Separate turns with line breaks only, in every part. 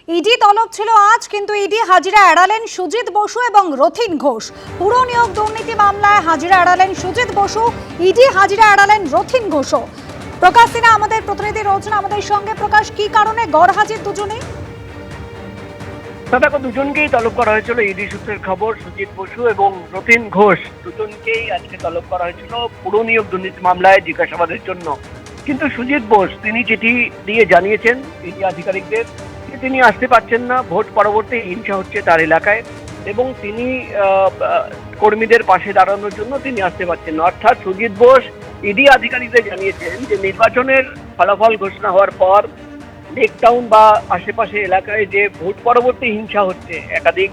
ED তলব ছিল আজ, কিন্তু ইডি হাজিরা এড়ালেন সুজিত বসু এবং রথিন ঘোষ। পুর নিয়োগ দুর্নীতি মামলায় হাজিরা এড়ালেন সুজিত বসু, ইডি হাজিরা এড়ালেন রথিন ঘোষও। প্রকাশ সিনহা আমাদের প্রতিনিধি রয়েছেন আমাদের সঙ্গে। প্রকাশ, কি কারণে গড় হাজির দুজনেই?
দেখো, দুজনকেই তলব করা হয়েছিল। ইডি সূত্রের খবর, সুজিত বসু এবং রথিন ঘোষ দুজনকেই আজকে তলব করা হয়েছিল পুর নিয়োগ দুর্নীতি মামলায় জিজ্ঞাসাবাদের জন্য। কিন্তু সুজিত বোস তিনি চিঠি দিয়ে জানিয়েছেন ইডি আধিকারিকদের যে তিনি আসতে পারছেন না, ভোট পরবর্তী হিংসা হচ্ছে তার এলাকায় এবং তিনি কর্মীদের পাশে দাঁড়ানোর জন্য তিনি আসতে পারছেন না। অর্থাৎ সুজিত বোস ইডি আধিকারিকদের জানিয়েছেন যে নির্বাচনের ফলাফল ঘোষণা হওয়ার পর লেকটাউন বা আশেপাশে এলাকায় যে ভোট পরবর্তী হিংসা হচ্ছে, একাধিক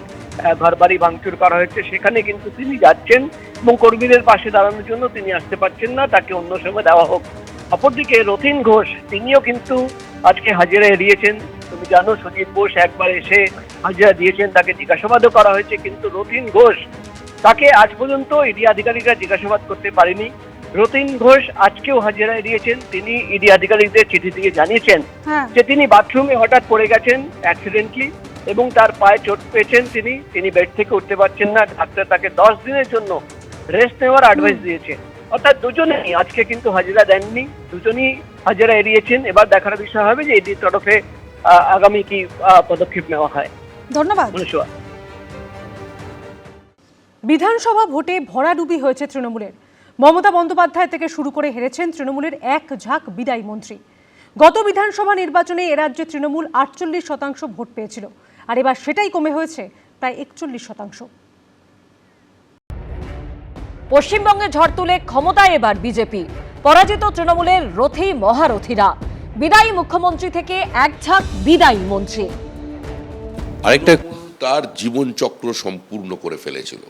ঘরবাড়ি ভাঙচুর করা হচ্ছে, সেখানে কিন্তু তিনি যাচ্ছেন এবং কর্মীদের পাশে দাঁড়ানোর জন্য তিনি আসতে পারছেন না, তাকে অন্য সময় দেওয়া হোক। অপরদিকে রথিন ঘোষ তিনিও কিন্তু আজকে হাজিরা এড়িয়েছেন। তুমি জানো, সুজিত বোস একবার এসে হাজিরা দিয়েছেন, তাকে জিজ্ঞাসাবাদও করা হয়েছে, কিন্তু রথিন ঘোষ তাকে আজ পর্যন্ত ইডি আধিকারিকরা জিজ্ঞাসাবাদ করতে পারেনি। রথিন ঘোষ আজকেও হাজিরা এড়িয়েছেন। তিনি ইডি আধিকারিকদের চিঠি দিয়ে জানিয়েছেন যে তিনি বাথরুমে হঠাৎ পড়ে গেছেন অ্যাক্সিডেন্টলি এবং তার পায়ে চোট পেয়েছেন। তিনি বেড থেকে উঠতে পারছেন না। ডাক্তার তাকে 10 দিনের জন্য রেস্ট নেওয়ার অ্যাডভাইস দিয়েছে। অর্থাৎ দুজনেই আজকে কিন্তু হাজিরা দেননি, দুজনই হাজিরা এড়িয়েছেন। এবার দেখার বিষয় হবে যে ইডির তরফে আগামী কি পদক্ষেপ নেওয়া হয়।
ধন্যবাদ।
বিধানসভা ভোটে ভরাডুবি হয়েছে তৃণমূলের। মমতা বন্দ্যোপাধ্যায় থেকে শুরু করে হেরেছেন তৃণমূলের এক ঝাঁক বিদায়ী মন্ত্রী। গত বিধানসভা নির্বাচনে এ রাজ্যে তৃণমূল 48% ভোট পেয়েছিল, আর এবার সেটাই কমে হয়েছে প্রায় 41%।
পশ্চিমবঙ্গে ঝড় তুলে ক্ষমতায় এবার বিজেপি। পরাজিত তৃণমূলের রথী মহারথীরা, বিদায়ী মুখ্যমন্ত্রী থেকে এক ঝাঁক বিদায়ী মন্ত্রী।
আরেকটা তার জীবনচক্র সম্পূর্ণ করে ফেলেছিল।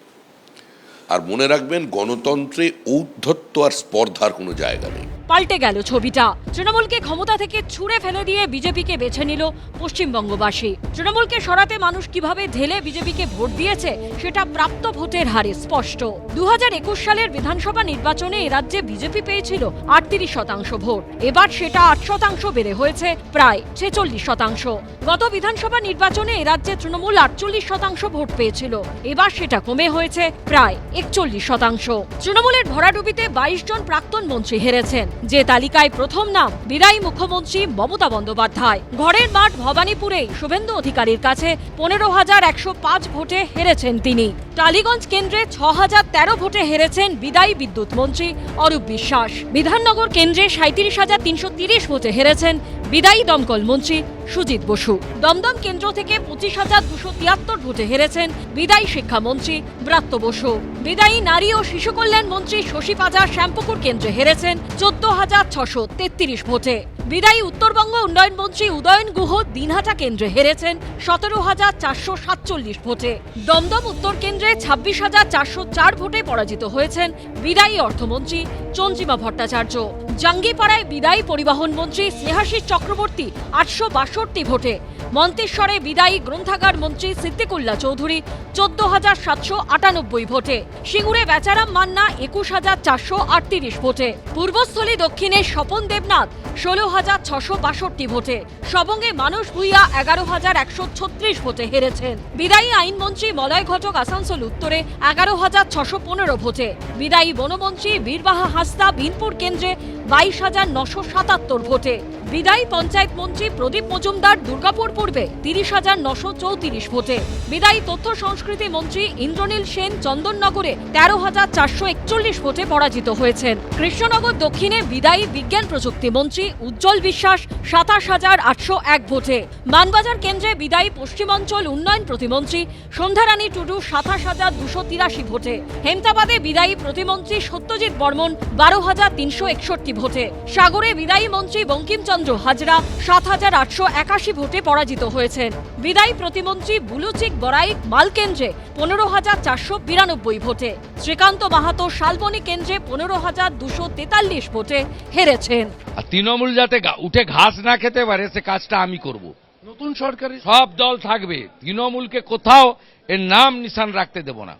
আর মনে রাখবেন, গণতন্ত্রে ঔদ্ধত্য আর স্পর্ধার কোনো জায়গা নেই।
পাল্টে গেল ছবিটা। তৃণমূলকে ক্ষমতা থেকে ছুঁড়ে ফেলে দিয়ে বিজেপিকে বেছে নিল পশ্চিমবঙ্গবাসী। তৃণমূলকে সরাতে মানুষ কিভাবে ঢেলে বিজেপিকে ভোট দিয়েছে সেটা প্রাপ্ত ভোটের হারে স্পষ্ট। 2021 সালের বিধানসভা নির্বাচনে এ রাজ্যে বিজেপি পেয়েছিল 38% ভোট। এবার সেটা 8% বেড়ে হয়েছে প্রায় 46%। গত বিধানসভা নির্বাচনে এ রাজ্যে তৃণমূল 48% ভোট পেয়েছিল, এবার সেটা কমে হয়েছে প্রায় 41%। তৃণমূলের ভরাডুবিতে 22 জন প্রাক্তন মন্ত্রী হেরেছেন। যে তালিকায় প্রথম নাম বিদায়ী মুখ্যমন্ত্রী মমতা বন্দ্যোপাধ্যায়। ঘরের মাঠ ভবানীপুরে শুভেন্দু অধিকারীর কাছে 15,105 ভোটে হেরেছেন তিনি। টালিগঞ্জ কেন্দ্রে 6,013 ভোটে হেরেছেন বিদায়ী বিদ্যুৎ মন্ত্রী অরূপ বিশ্বাস। বিধাননগর কেন্দ্রে 37,330 ভোটে হেরেছেন বিদায়ী দমকল মন্ত্রী সুজিত বসু। দমদম কেন্দ্র থেকে 25,273 ভোটে হেরেছেন বিদায়ী শিক্ষামন্ত্রী ব্রাত্য বসু। বিদায়ী নারী ও শিশু কল্যাণ মন্ত্রী শশী পাজা শ্যামপুকুর কেন্দ্রে হেরেছেন 14,633 ভোটে। বিদায়ী উত্তরবঙ্গ উন্নয়ন মন্ত্রী উদয়ন গুহ দিনহাটা কেন্দ্রে হেরেছেন 17,447 ভোটে। দমদম উত্তর কেন্দ্রে 26,404 ভোটে পরাজিত হয়েছেন বিদায়ী অর্থমন্ত্রী চন্দ্রিমা ভট্টাচার্য। জাঙ্গিপাড়ায় বিদায়ী পরিবহন মন্ত্রী স্নেহাশিস চক্রবর্তী 862 ভোটে। মন্তেশ্বরে বিদায়ী গ্রন্থাগার মন্ত্রী সিদ্দিকুল্লাহ চৌধুরী 14,798 ভোটে। সিঙ্গুরে বেচারাম মান্না 21,438 ভোটে। পূর্বস্থলী দক্ষিণে স্বপন দেবনাথ 16,662 ভোটে। সবঙ্গে মানস ভুইয়া 11,136 ভোটে হেরেছেন। বিদায়ী আইনমন্ত্রী মলয় ঘটক আসানসোল উত্তরে 11,615 ভোটে। বিদায়ী বনমন্ত্রী বীরবাহা হাসদা বিনপুর কেন্দ্রে 22,977 ভোটে। বিদায়ী পঞ্চায়েত মন্ত্রী প্রদীপ মজুমদার দুর্গাপুর পূর্বে 30,934 ভোটে। বিদায়ী তথ্য সংস্কৃতি মন্ত্রী ইন্দ্রনীল সেন চন্দননগরে 13,441 ভোটে পরাজিত হয়েছেন। কৃষ্ণনগর দক্ষিণে বিদায়ী বিজ্ঞান প্রযুক্তি মন্ত্রী উজ্জ্বল বিশ্বাস 27,801 ভোটে। মানবাজার কেন্দ্রে বিদায়ী পশ্চিমাঞ্চল উন্নয়ন প্রতিমন্ত্রী সন্ধ্যারানী টুডু 27,283 ভোটে। হেমতাবাদে বিদায়ী প্রতিমন্ত্রী সত্যজিৎ বর্মন 12,361 ভোটে। সাগরে বিদায়ী মন্ত্রী বঙ্কিমচন্দ্র হাজরা 7,881 ভোটে পরাজিত হয়েছেন। বিদায়ী প্রতিমন্ত্রী বুলুচিক বরাইক মালকেন্দ্রে 15,492 ভোটে। শ্রীকান্ত মাহাতো শালবনী কেন্দ্রে 15,243 ভোটে হেরেছেন।
তৃণমূল যাতে উঠে ঘাস না খেতে পারে সে কাজটা আমি করব। নতুন সরকারে সব দল থাকবে, তৃণমূলকে কোথাও এর নাম নিশান রাখতে দেব না।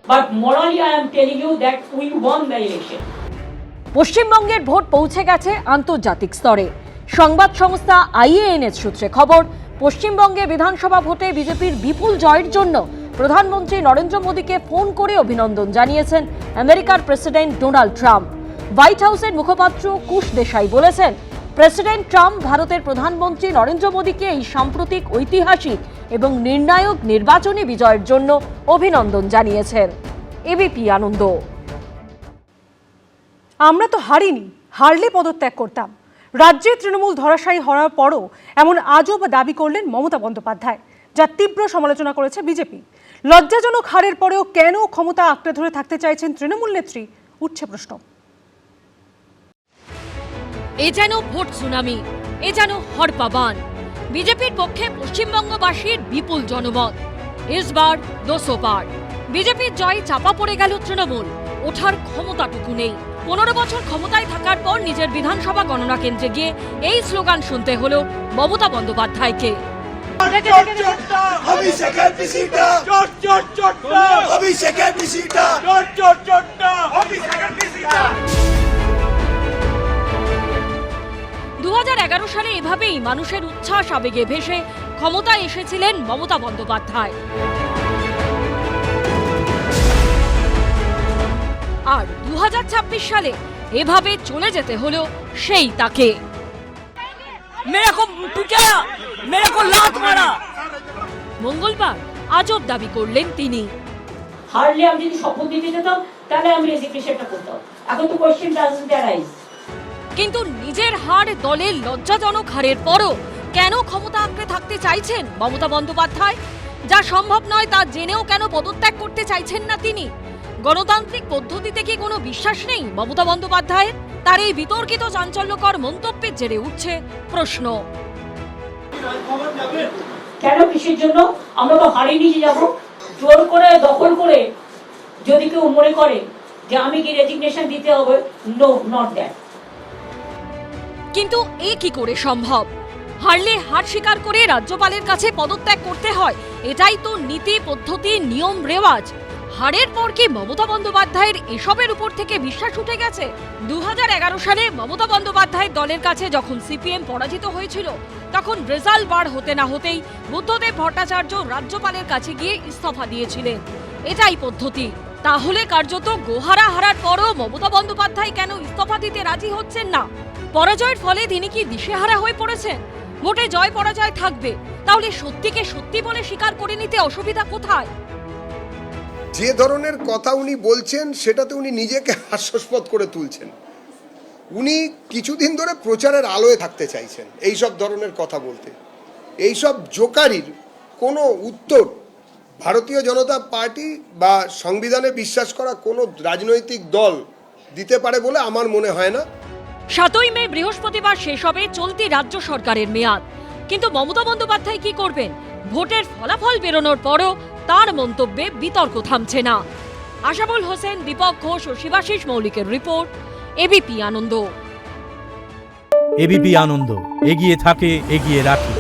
পশ্চিমবঙ্গের ভোট পৌঁছে গেছে আন্তর্জাতিক স্তরে। সংবাদ সংস্থা IANS সূত্রে খবর, পশ্চিমবঙ্গে বিধানসভা ভোটে বিজেপির বিপুল জয়ের জন্য প্রধানমন্ত্রী নরেন্দ্র মোদীকে ফোন করে অভিনন্দন জানিয়েছেন আমেরিকার প্রেসিডেন্ট ডোনাল্ড ট্রাম্প। হোয়াইট হাউসের মুখপাত্র কুশ দেশাই বলেছেন, প্রেসিডেন্ট ট্রাম্প ভারতের প্রধানমন্ত্রী নরেন্দ্র মোদীকে এই সাম্প্রতিক ঐতিহাসিক এবং নির্ণায়ক নির্বাচনী বিজয়ের জন্য অভিনন্দন জানিয়েছেন। এবিপি আনন্দ।
আমরা তো হারিনি, হারলে পদত্যাগ করতাম। রাজ্যে তৃণমূল ধরাশায়ী হওয়ার পরও এমন আজব দাবি করলেন মমতা বন্দ্যোপাধ্যায়, যা তীব্র সমালোচনা করেছে বিজেপি। লজ্জাজনক হারের পরেও কেন ক্ষমতা আঁকড়ে ধরে থাকতে চাইছেন তৃণমূল নেত্রী, উঠছে প্রশ্ন।
এ যেন ভোট সুনামি, এ যেন হরপাবান। বিজেপির পক্ষে পশ্চিমবঙ্গবাসীর বিপুল জনমত। এসবার 200 পার। বিজেপির জয় চাপা পড়ে গেল তৃণমূল, ওঠার ক্ষমতাটুকু নেই। 15 বছর ক্ষমতায় থাকার পর নিজের বিধানসভা গণনা কেন্দ্রে গিয়ে এই স্লোগান শুনতে হলো মমতা বন্দ্যোপাধ্যায়কে।
অভিষেকের পিসিটা চট চট চট অভিষেকের পিসিটা চট চট চট অভিষেকের পিসিটা।
2011 সালে এভাবেই মানুষের উচ্ছ্বাস আবেগে ভেসে ক্ষমতায় এসেছিলেন মমতা বন্দ্যোপাধ্যায়। আর 2026 সালে এভাবে চলে যেতে হলো সেই তাকে। মঙ্গলবার আজব দাবি করলেন তিনি।
হারলে আমি যদি শপথ দিতে যেতাম তাহলে আমি রেজিগনেশনটা করতাম। এখন তো কোশ্চেন ডাজন্ট অ্যারাইজ।
কিন্তু নিজের হার দলের লজ্জাজনক হারের পরও কেন ক্ষমতা আঁকড়ে থাকতে চাইছেন মমতা বন্দ্যোপাধ্যায়? যা সম্ভব নয় তা জেনেও কেন পদত্যাগ করতে চাইছেন না তিনি? গণতান্ত্রিক পদ্ধতিতে কি কোনো বিশ্বাস নেই মমতা বন্দ্যোপাধ্যায়ের? তার এই বিতর্কিত চাঞ্চল্যকর মন্তব্যের জেরে উঠছে প্রশ্ন।
কেন কিসের জন্য? আমরা তো হারিয়ে যে যাবো জোর করে দখল করে। যদি কেউ মনে করে যে আমি কি রেজিগনেশন দিতে হবে, নো, নট দ্যাট।
কিন্তু এ কি করে সম্ভব? হারলে হার স্বীকার করে রাজ্যপালের কাছে পদত্যাগ করতে হয়, এটাই তো নীতি, পদ্ধতি, নিয়ম, রেওয়াজ। হারের পর কি মমতা বন্দ্যোপাধ্যায়ের এসবের উপর থেকে বিশ্বাস উঠে গেছে? 2011 সালে মমতা বন্দ্যোপাধ্যায়ের দলের কাছে যখন সিপিএম পরাজিত হয়েছিল, তখন রেজাল্ট বার হতে না হতেই বুদ্ধদেব ভট্টাচার্য রাজ্যপালের কাছে গিয়ে ইস্তফা দিয়েছিলেন। এটাই পদ্ধতি। তাহলে কার্যত গোহারা হারার পরও মমতা বন্দ্যোপাধ্যায় কেন ইস্তফা দিতে রাজি হচ্ছেন না? পরাজয়ের ফলে তিনি কি দিশেহারা হয়ে পড়েছেন? ভোটে জয় পরাজয় থাকবে, তাহলে সত্যিকে সত্যি বলে স্বীকার করে নিতে অসুবিধা কোথায়?
যে ধরনের কথা উনি বলছেন সেটাতে উনি নিজেকে হাস্যাস্পদ করে তুলছেন। উনি কিছুদিন ধরে প্রচারের আলোয় থাকতে চাইছেন এইসব ধরনের কথা বলতে। এইসব জোকারির কোনো উত্তর ভারতীয় জনতা পার্টি বা সংবিধানে বিশ্বাস করা কোনো রাজনৈতিক দল দিতে পারে বলে আমার মনে হয় না।
7ই মে বৃহস্পতিবার শেষ হবে চলতি রাজ্য সরকারের মেয়াদ। কিন্তু মমতা বন্দ্যোপাধ্যায় কি করবেন? ভোটের ফলাফল বেরোনোর পরও তার মন্তব্যে বিতর্ক থামছে না। আশাবুল হোসেন, দীপক ঘোষ ও শিবাশিস মৌলিকের রিপোর্ট, এবিপি আনন্দ।
এবিপি আনন্দ, এগিয়ে থাকে, এগিয়ে রাখে।